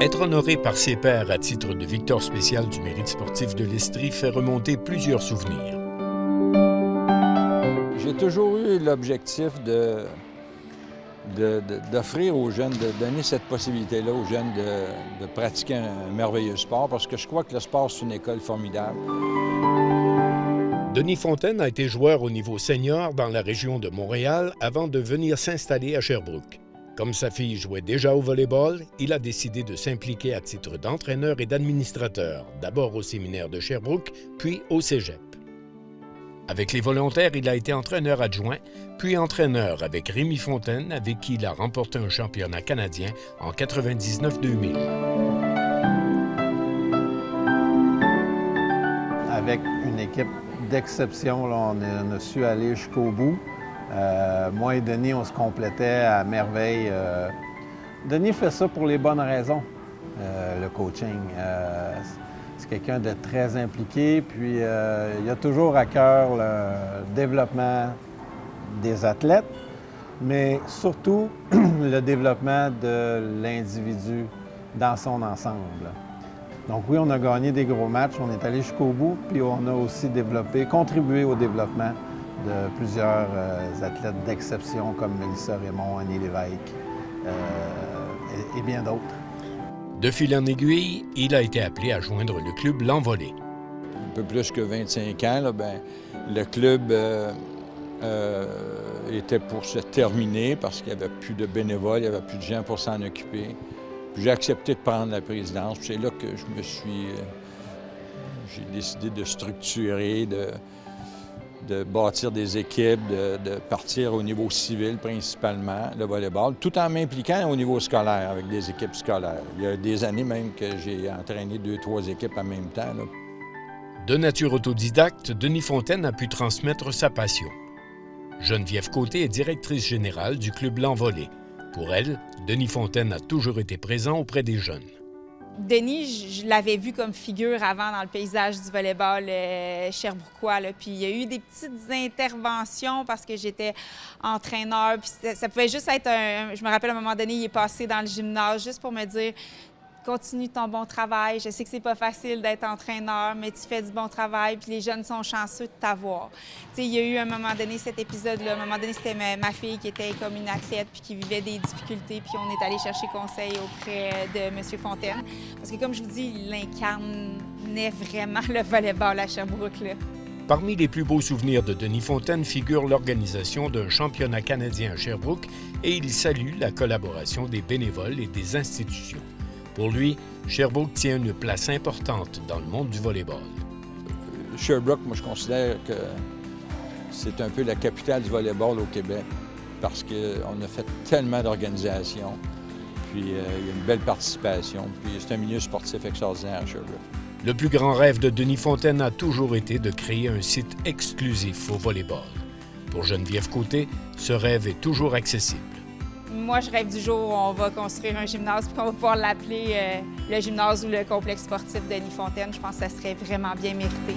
Être honoré par ses pairs à titre de victoire spéciale du mérite sportif de l'Estrie fait remonter plusieurs souvenirs. J'ai toujours eu l'objectif d'offrir aux jeunes, de donner cette possibilité-là aux jeunes de pratiquer un merveilleux sport, parce que je crois que le sport, c'est une école formidable. Denis Fontaine a été joueur au niveau senior dans la région de Montréal avant de venir s'installer à Sherbrooke. Comme sa fille jouait déjà au volley-ball, il a décidé de s'impliquer à titre d'entraîneur et d'administrateur, d'abord au séminaire de Sherbrooke, puis au cégep. Avec les volontaires, il a été entraîneur adjoint, puis entraîneur avec Rémi Fontaine, avec qui il a remporté un championnat canadien en 99-2000. Avec une équipe d'exception, on a su aller jusqu'au bout. Moi et Denis, on se complétait à merveille. Denis fait ça pour les bonnes raisons, le coaching. C'est quelqu'un de très impliqué, puis il a toujours à cœur le développement des athlètes, mais surtout le développement de l'individu dans son ensemble. Donc oui, on a gagné des gros matchs, on est allé jusqu'au bout, puis on a aussi contribué au développement de plusieurs athlètes d'exception comme Mélissa Raymond, Annie Lévesque et bien d'autres. De fil en aiguille, il a été appelé à joindre le club L'Envolée. Un peu plus que 25 ans, là, le club était pour se terminer parce qu'il n'y avait plus de bénévoles, il n'y avait plus de gens pour s'en occuper. Puis j'ai accepté de prendre la présidence. C'est là que j'ai décidé de structurer, de bâtir des équipes, de partir au niveau civil principalement, le volley-ball, tout en m'impliquant au niveau scolaire avec des équipes scolaires. Il y a des années même que j'ai entraîné 2-3 équipes en même temps, là. De nature autodidacte, Denis Fontaine a pu transmettre sa passion. Geneviève Côté est directrice générale du club L'Envolée. Pour elle, Denis Fontaine a toujours été présent auprès des jeunes. Denis, je l'avais vu comme figure avant dans le paysage du volleyball sherbrookois. Puis il y a eu des petites interventions parce que j'étais entraîneur. Puis ça pouvait juste être Je me rappelle à un moment donné, il est passé dans le gymnase juste pour me dire « Continue ton bon travail. Je sais que c'est pas facile d'être entraîneur, mais tu fais du bon travail. Puis les jeunes sont chanceux de t'avoir. » Il y a eu à un moment donné cet épisode-là. À un moment donné, c'était ma fille qui était comme une athlète puis qui vivait des difficultés. Puis on est allé chercher conseil auprès de M. Fontaine. Parce que comme je vous dis, il incarnait vraiment le volleyball à Sherbrooke, là. Parmi les plus beaux souvenirs de Denis Fontaine figure l'organisation d'un championnat canadien à Sherbrooke et il salue la collaboration des bénévoles et des institutions. Pour lui, Sherbrooke tient une place importante dans le monde du volleyball. Sherbrooke, moi, je considère que c'est un peu la capitale du volleyball au Québec parce qu'on a fait tellement d'organisations, puis il y a une belle participation, puis c'est un milieu sportif extraordinaire à Sherbrooke. Le plus grand rêve de Denis Fontaine a toujours été de créer un site exclusif au volleyball. Pour Geneviève Côté, ce rêve est toujours accessible. Moi, je rêve du jour où on va construire un gymnase et qu'on va pouvoir l'appeler le gymnase ou le complexe sportif Denis Fontaine. Je pense que ça serait vraiment bien mérité.